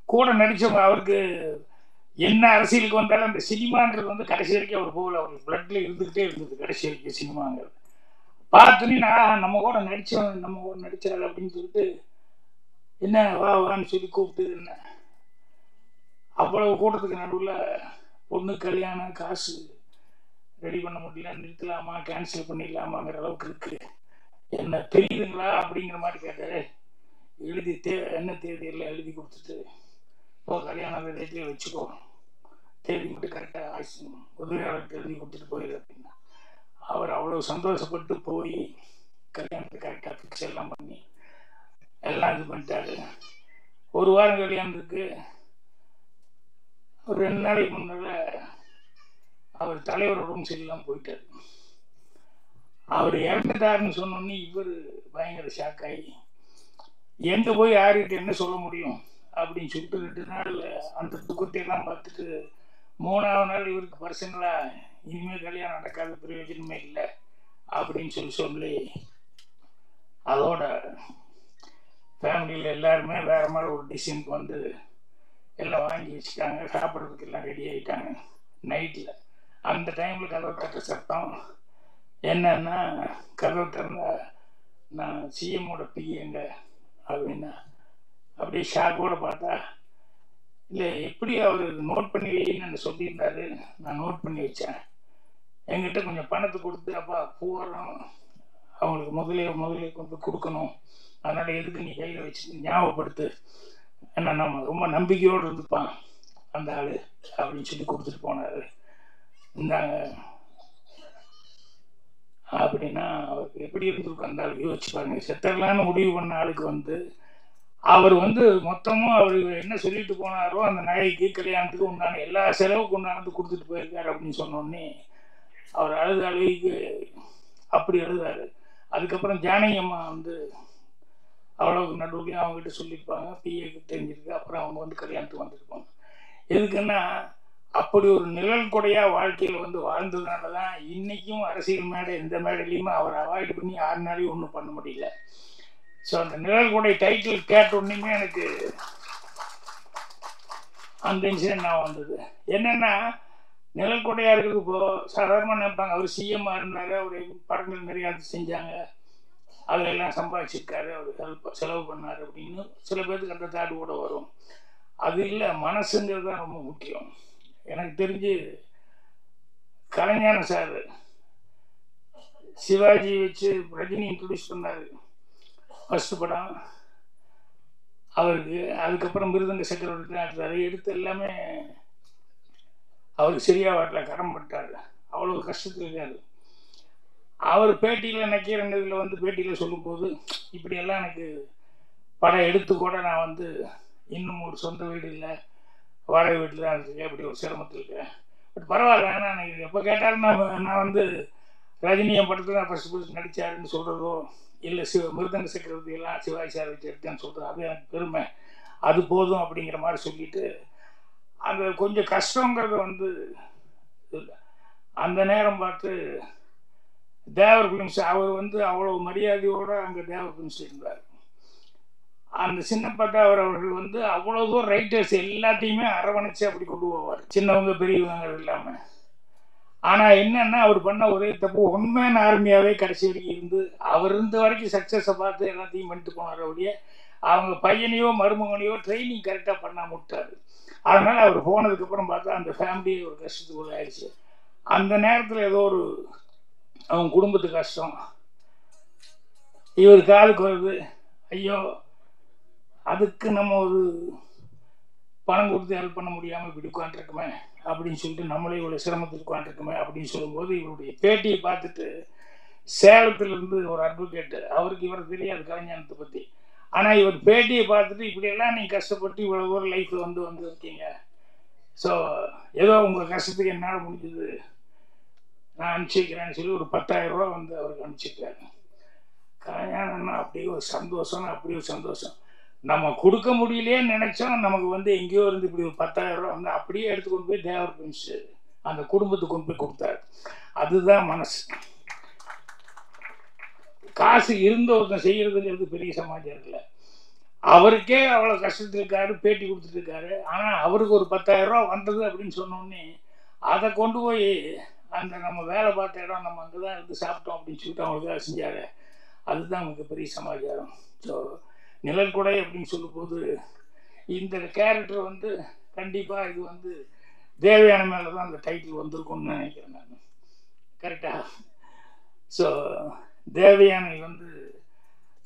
S8: கூட நடித்தவங்க அவருக்கு என்ன அரசியலுக்கு வந்தாலும் அந்த சினிமான்றது வந்து கடைசி வரைக்கும் அவர் போகல. அவருக்கு பிளட்ல இருந்துக்கிட்டே இருந்தது கடைசி வரைக்கும் சினிமாங்கிறது. பார்த்துன்னு நான் நம்ம கூட நடித்தாள் அப்படின்னு சொல்லிட்டு என்ன வான்னு சொல்லி கூப்பிட்டு என்ன அவ்வளவு கூட்டத்துக்கு நடுவில் பொண்ணு கல்யாணம் காசு ரெடி பண்ண முடியல, நிறுத்தலாமா கேன்சல் பண்ணிடலாமாங்கிற அளவுக்கு இருக்கு. என்ன தெரியுதுங்களா அப்படிங்கிற மாதிரி கேட்டாரு. எழுதி என்ன தேதி எல்லாம் எழுதி கொடுத்துட்டு இப்போ கல்யாணம் தேதியிலே வச்சுக்கோ, தேதி மட்டும் கரெக்டாக உதவியாளருக்கு எழுதி கொடுத்துட்டு போயிடு அப்படின்னா அவர் அவ்வளோ சந்தோஷப்பட்டு போய் கல்யாணத்தை கரெக்டாக ஃபிக்ஸ் எல்லாம் பண்ணி எல்லாம் இது பண்ணிட்டாரு. 1 வாரம் கல்யாணத்துக்கு ஒரு 2 நாளைக்கு முன்னால் அவர் தலைவர் உடம்பு சரியில்லாமல் போயிட்டார். அவர் இறந்துட்டாருன்னு சொன்னோன்னே இவர் பயங்கர ஷாக் ஆகி எங்கே போய் யார்கிட்ட என்ன சொல்ல முடியும் அப்படின்னு சொல்லிட்டு 2 நாள் அந்த துக்கத்தையெல்லாம் பார்த்துட்டு 3ஆவது நாள் இவருக்கு பர்சனலாக இனிமேல் கல்யாணம் நடக்காத பிரயோஜனமே இல்லை அப்படின்னு சொல்லி அதோட ஃபேமிலியில் எல்லாருமே வேறு மாதிரி ஒரு டிசிஷனுக்கு வந்து எல்லாம் வாங்கி வச்சுட்டாங்க. சாப்பிட்றதுக்கு எல்லாம் ரெடி ஆகிட்டாங்க. நைட்டில் அந்த டைமில் கதவை தட்ட சத்தம் என்னன்னா, கதவை திறந்தா நான் சிஎம்மோட பிஏங்க அப்படின்னா அப்படியே ஷாக்கோடு பார்த்தா, இல்லை எப்படி அவர் நோட் பண்ணி வைன்னு சொல்லியிருந்தாரு. நான் நோட் பண்ணி வச்சேன். என்கிட்ட கொஞ்சம் பணத்தை கொடுத்து அப்பா போகிறோம் அவங்களுக்கு முதலே கொண்டு கொடுக்கணும், அதனால் எதுக்கு நீ கையில் வச்சு ஞாபகப்படுத்து, ஏன்னா நம்ம ரொம்ப நம்பிக்கையோடு இருந்துப்பான் அந்த ஆள் அப்படின்னு சொல்லி கொடுத்துட்டு போனார். இந்தாங்க அப்படின்னா அவருக்கு எப்படி இருந்திருக்கும் அந்த ஆளுக்கு யோசிச்சு பாருங்க. செத்தரலான்னு முடிவு பண்ண ஆளுக்கு வந்து அவர் வந்து மொத்தமும் அவர் என்ன சொல்லிட்டு போனாரோ அந்த நகைக்கு கல்யாணத்துக்கு உண்டான எல்லா செலவுக்கு உண்டானது கொடுத்துட்டு போயிருக்காரு அப்படின்னு சொன்னோடனே அவர் அழுகைக்கு அப்படி அழுதாரு. அதுக்கப்புறம் ஜானகி அம்மா வந்து அவ்வளோக்கு நடுவுலையும் அவங்ககிட்ட சொல்லியிருப்பாங்க, பிஏக்கு தெரிஞ்சிருக்கு. அப்புறம் அவங்க வந்து கல்யாணத்துக்கு வந்திருப்பாங்க. எதுக்குன்னா அப்படி ஒரு நிழல் கொடையாக வாழ்க்கையில் வந்து வாழ்ந்ததுனால தான் இன்றைக்கும் அரசியல் மேடை எந்த மேடையிலையுமே அவர் அவாய்ட் பண்ணி 6 நாளையும் ஒன்றும் பண்ண முடியல. ஸோ அந்த நிழல் கொடை டைட்டில் கேட்ட உடனேயுமே எனக்கு அந்த இன்சிடென்ட் நான் வந்தது. என்னென்னா நிழல் கொடையாக இருக்கிறது இப்போது சாதாரணமாக நினைப்பாங்க, அவர் சிஎம்மாக இருந்தார், அவர் படங்கள் நிறையா செஞ்சாங்க, அதில் எல்லாம் சம்பாதிச்சிருக்காரு, அவர் செலவு பண்ணார் அப்படின்னு சில பேருக்கு அந்த தாடு கூட வரும். அது இல்லை, மனசுங்கிறது தான் ரொம்ப முக்கியம். எனக்கு தெரிஞ்சு கலைஞான சார் சிவாஜி வச்சு ரஜினி இன்ட்ரடியூஸ் பண்ணார் ஃபஸ்ட்டு படம் அவருக்கு. அதுக்கப்புறம் மிருதங்க சக்கரவர்த்தி எடுத்தார். எடுத்து எல்லாமே அவருக்கு சரியாக வரல, கடன் பட்டார், அவ்வளோ கஷ்டத்தில் இருக்காரு. அவர் பேட்டியில் நக்கீரன் இதில் வந்து பேட்டியில் சொல்லும்போது இப்படியெல்லாம் எனக்கு படம் எடுத்து கூட நான் வந்து இன்னும் ஒரு சொந்த வீடு இல்லை, வாடகை வீட்டில் தான் இருக்கேன், அப்படி ஒரு சிரமத்தில் இருக்கேன். பட் பரவாயில்ல, ஏன்னா எனக்கு எப்போ கேட்டாலும் நான் வந்து ரஜினியை படத்தில் தான் ஃபஸ்ட்டு நடித்தாருன்னு சொல்கிறதோ இல்லை மிருதங்க சக்கரவர்த்தி எல்லாம் சிவாஜி சார் வச்சு எடுத்தேன்னு சொல்கிறது அது எனக்கு பெருமை, அது போதும் அப்படிங்கிற மாதிரி சொல்லிட்டு அந்த கொஞ்சம் கஷ்டங்கிறது வந்து இல்லை. அந்த நேரம் பார்த்து தேவர் ஃபிலிம்ஸ் அவர் வந்து அவ்வளோ மரியாதையோடு அங்கே தேவர் ஃபிலிம்ஸ் இருந்தார். அந்த சின்னப்பட்ட அவர்கள் வந்து அவ்வளோ தூரம் ரைட்டர்ஸ் எல்லாத்தையுமே அரவணைச்சு அப்படி கொண்டு போவார், சின்னவங்க பெரியவங்க இல்லாமல். ஆனால் என்னென்னா அவர் பண்ண ஒரே தப்பு, உண்மையான ஆர்மியாகவே கடைசி வரைக்கும் இருந்து அவர் இருந்த வரைக்கும் சக்ஸஸை பார்த்து எல்லாத்தையும் பண்ணிட்டு போனார். அப்படியே அவங்க பையனையோ மருமகனையோ ட்ரைனிங் கரெக்டாக பண்ணாமல் விட்டார். அதனால் அவர் போனதுக்கப்புறம் பார்த்தா அந்த ஃபேமிலியே ஒரு கஷ்டத்துக்குள்ள ஆயிடுச்சு. அந்த நேரத்தில் ஏதோ ஒரு அவங்க குடும்பத்துக்கு கஷ்டம், இவர் காலுக்கு வருது, ஐயோ அதுக்கு நம்ம ஒரு பணம் கொடுத்து ஹெல்ப் பண்ண முடியாமல் இப்படி உட்காந்துருக்குமே அப்படின்னு சொல்லிட்டு நம்மளே இவ்வளோ சிரமத்துக்கு உட்காந்துருக்குமே அப்படின்னு சொல்லும்போது இவருடைய பேட்டியை பார்த்துட்டு சேலத்திலிருந்து ஒரு அட்வொகேட்டு, அவருக்கு இவர் தெரியாது கலைஞானத்தை பற்றி, ஆனால் இவர் பேட்டியை பார்த்துட்டு இப்படியெல்லாம் நீங்கள் கஷ்டப்பட்டு இவ்வளோ ஒரு லைஃப்பில் வந்து இருக்கீங்க, ஸோ ஏதோ உங்கள் கஷ்டத்துக்கு என்னால் முடிஞ்சது நான் அனுப்பிச்சிக்கிறேன்னு சொல்லி ஒரு 10,000 ரூபா வந்து அவருக்கு அனுப்பிச்சிருக்காரு. கல்யாணம்னா அப்படியே ஒரு சந்தோஷம்னா அப்படியே ஒரு சந்தோஷம். நம்ம கொடுக்க முடியலையேன்னு நினச்சோம், நமக்கு வந்து எங்கேயோ இருந்து இப்படி ஒரு 10,000 ரூபா வந்து அப்படியே எடுத்து கொண்டு போய் தேவர் ஃபிலிம்ஸ் அந்த குடும்பத்துக்கு கொண்டு போய் கொடுத்தாரு. அதுதான் மனசு. காசு இருந்த ஒருத்தன் செய்கிறதுங்கிறது பெரிய சமாச்சாரம் இல்லை. அவருக்கே அவ்வளோ கஷ்டத்தில் இருக்காரு, பேட்டி கொடுத்துட்டு இருக்காரு. ஆனால் அவருக்கு ஒரு 10,000 ரூபா வந்தது அப்படின்னு சொன்னோடனே அதை கொண்டு போய் அந்த நம்ம வேலை பார்த்த இடம் நம்ம அங்கே தான் இருந்து சாப்பிட்டோம் அப்படின்னு சொல்லிட்டு அவங்களுக்காக செஞ்சார். அதுதான் மிகப்பெரிய சமாச்சாரம். ஸோ நிழல் கொடை அப்படின்னு சொல்லும்போது இந்த கேரக்டர் வந்து கண்டிப்பாக இது வந்து தேவயானை மேலே தான் அந்த டைட்டில் வந்திருக்கும்னு நினைக்கிறேன் நான். கரெக்டாக? ஸோ தேவயானை வந்து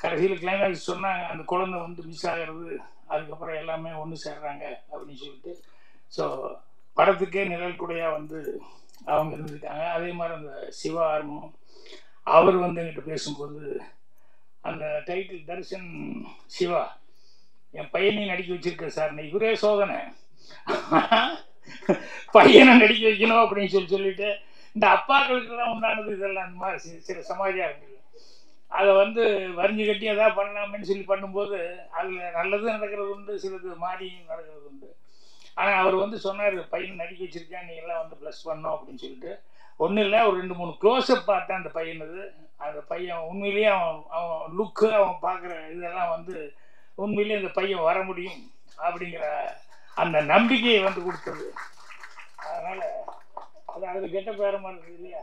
S8: கடைசியில் கிளைமேக்ஸ் சொன்னாங்க, அந்த குழந்தை வந்து மிஸ் ஆகிறது, அதுக்கப்புறம் எல்லாமே ஒன்று சேர்றாங்க அப்படின்னு சொல்லிட்டு. ஸோ படத்துக்கே நிழல் கொடையாக வந்து அவங்க இருந்திருக்காங்க. அதே மாதிரி அந்த சிவா ஆர்மம் அவர் வந்து என்கிட்ட பேசும்போது அந்த டைட்டில் தர்ஷன் சிவா என் பையனையும் நடிக்க வச்சிருக்க சார், இவரே சோதனை பையனை நடிக்க வைக்கணும் அப்படின்னு சொல்லிட்டு இந்த அப்பாக்களுக்கெல்லாம் உண்டானது இதெல்லாம் அந்த மாதிரி சில சமாஜம் இருக்குது. அதை வந்து வரிஞ்சு கட்டி எதாவது பண்ணலாமேன்னு சொல்லி பண்ணும்போது அதில் நல்லதும் நடக்கிறது உண்டு, சிலது மாறியும் நடக்கிறது உண்டு. ஆனால் அவர் வந்து சொன்னார், பையன் நடிக்க வச்சுருக்கேன், நீ எல்லாம் வந்து ப்ளஸ் பண்ணோம் அப்படின்னு சொல்லிட்டு. ஒன்றும் இல்லை, ஒரு 2-3 க்ளோஸ்அப் பார்த்தேன் அந்த பையனது. அந்த பையன் உண்மையிலேயே அவன் லுக்கு, அவன் பார்க்குற இதெல்லாம் வந்து உண்மையிலேயே அந்த பையன் வர முடியும் அப்படிங்கிற அந்த நம்பிக்கையை வந்து கொடுத்தது. அதனால் அது அதில் கெட்ட பேரமாக இருக்குது இல்லையா?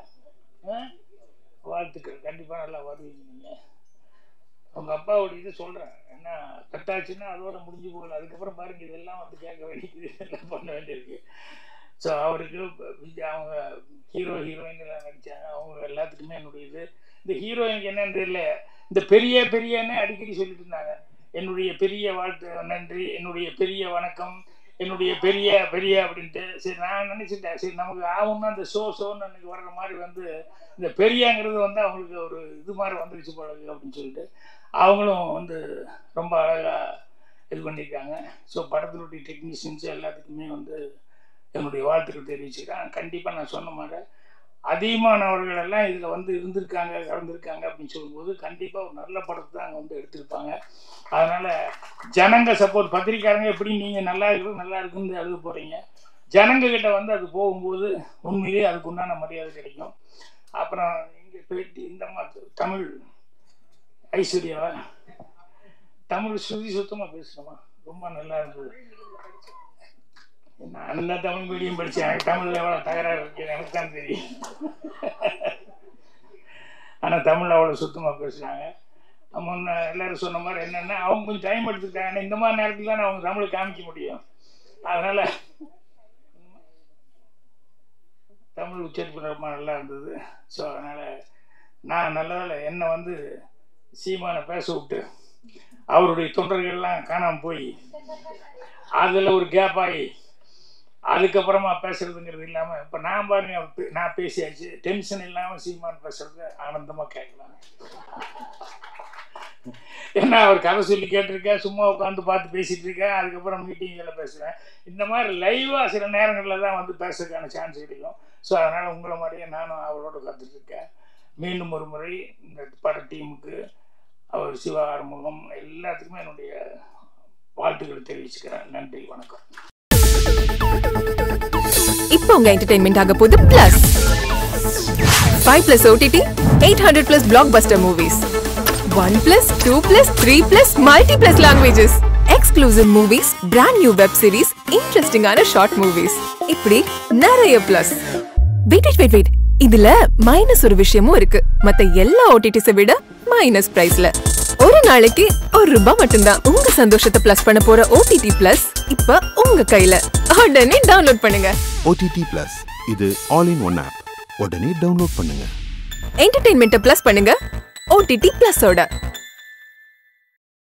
S8: வாழ்த்துக்கள், கண்டிப்பாக நல்லா வருவீங்க நீங்கள். அவங்க அப்பாவோட இது சொல்கிறேன், என்ன கட்டாச்சுன்னா அதோட முடிஞ்சு போகல. அதுக்கப்புறம் பாருங்க இதெல்லாம் வந்து கேட்க வேண்டியது, இதெல்லாம் பண்ண வேண்டியிருக்கு. ஸோ அவருக்கு அவங்க ஹீரோயின் எல்லாம் நடித்தாங்க, அவங்க எல்லாத்துக்குமே என்னுடைய இது. இந்த ஹீரோயினுக்கு என்னன்னு தெரியல, இந்த பெரியன்னு அடிக்கடி சொல்லிட்டு இருந்தாங்க. என்னுடைய பெரிய வாழ்த்து, நன்றி, என்னுடைய பெரிய வணக்கம், என்னுடைய பெரிய அப்படின்ட்டு. சரி நான் நினச்சிட்டேன், சரி நமக்கு ஆகும்னா இந்த ஷோன்னு அன்றைக்கி வர்ற மாதிரி வந்து இந்த பெரியங்கிறது வந்து அவங்களுக்கு ஒரு இது மாதிரி வந்துருச்சு போலது அப்படின்னு சொல்லிட்டு அவங்களும் வந்து ரொம்ப அழகாக இது பண்ணியிருக்காங்க. ஸோ படத்தினுடைய டெக்னீஷியன்ஸ் எல்லாத்துக்குமே வந்து என்னுடைய வாழ்த்துக்கள் தெரிவிச்சுக்கிறேன். கண்டிப்பாக நான் சொன்ன மாதிரி அதிகமானவர்கள் எல்லாம் இதில் வந்து இருந்திருக்காங்க, கலந்துருக்காங்க அப்படின்னு சொல்லும்போது கண்டிப்பாக ஒரு நல்ல படத்தை தான் அங்கே வந்து எடுத்திருப்பாங்க. அதனால் ஜனங்க சப்போர்ட், பத்திரிக்காரங்க எப்படி நீங்கள் நல்லா இருக்குன்னு எழுத போகிறீங்க, ஜனங்கக்கிட்ட வந்து அது போகும்போது உண்மையிலேயே அதுக்கு உண்டான மரியாதை கிடைக்கும். அப்புறம் இங்கே பேட்டி இந்த மாதிரி தமிழ் ஐஸ்வர்யாவா தமிழ் ஸ்ருதி சுத்தமாக பேசுகிறோமா, ரொம்ப நல்லா இருந்தது. நான் தான் தமிழ் மீடியம் படித்தேன், எனக்கு தமிழில் எவ்வளோ தகராறு இருக்குது எனக்கு தான் தெரியும். ஆனால் தமிழ் அவ்வளோ சுத்தமாக பேசுகிறாங்க. முன்ன எல்லோரும் சொன்ன மாதிரி என்னென்னா அவங்க கொஞ்சம் டைம் எடுத்துக்கிட்டாங்க. இந்த மாதிரி நேரத்தில் தான் அவங்க தமிழை காமிக்க முடியும். அதனால் தமிழ் உச்சரிப்பு ரொம்ப நல்லா இருந்தது. ஸோ அதனால் நான் நல்லதால் என்னை வந்து சீமானை பேச விட்டு அவருடைய தொண்டர்கள்லாம் காணாமல் போய் அதில் ஒரு கேப் ஆகி அதுக்கப்புறமா பேசுறதுங்கிறது இல்லாமல் இப்போ நான் பாருங்க, நான் பேசியாச்சு, டென்ஷன் இல்லாமல் சீமான் பேசுறது ஆனந்தமாக கேட்கலாம். ஏன்னா அவர் கதை சொல்லி கேட்டிருக்கேன், சும்மா உட்காந்து பார்த்து பேசிகிட்டு இருக்கேன், அதுக்கப்புறம் மீட்டிங்கில் பேசுகிறேன். இந்த மாதிரி லைவாக சில நேரங்களில் தான் வந்து பேசுறதுக்கான சான்ஸ் கிடைக்கும். ஸோ அதனால் உங்களை மாதிரியே நானும் அவரோட கற்றுட்ருக்கேன். மீண்டும் ஒரு முறை இந்த பட டீமுக்கு, அவர் சிவா ஆறுமுகம் எல்லாத்துக்குமே என்னுடைய வாழ்த்துக்களை தெரிவிச்சுக்கிறேன். நன்றி, வணக்கம்.
S4: இப்போ உங்க என்டர்டெயின்மெண்ட் ஆக போகுது plus 5+ OTT 800+ blockbuster movies 1+, 2+, 3+, multi+ languages, exclusive movies, brand new web series, interesting ஆன short movies, இப்படி நிறைய பிளஸ். வெயிட் இதுல மைனஸ் ஒரு விஷயமும் இருக்கு. மத்த எல்லா OTTs விட மைனஸ் பிரைஸ்ல ஒரு நாளைக்கு ₹1 மட்டும்தான். உங்க சந்தோஷத்தை பிளஸ் பண்ண போற OTT Plus இப்ப உங்க கையில. உடனே டவுன்லோட் பண்ணுங்க.
S5: OTT Plus இது ஆல் இன் ஒன் ஆப். உடனே டவுன்லோட் பண்ணுங்க.
S4: என்டர்டெயின்மெண்ட்டை பிளஸ் பண்ணுங்க OTT Plus ஓட.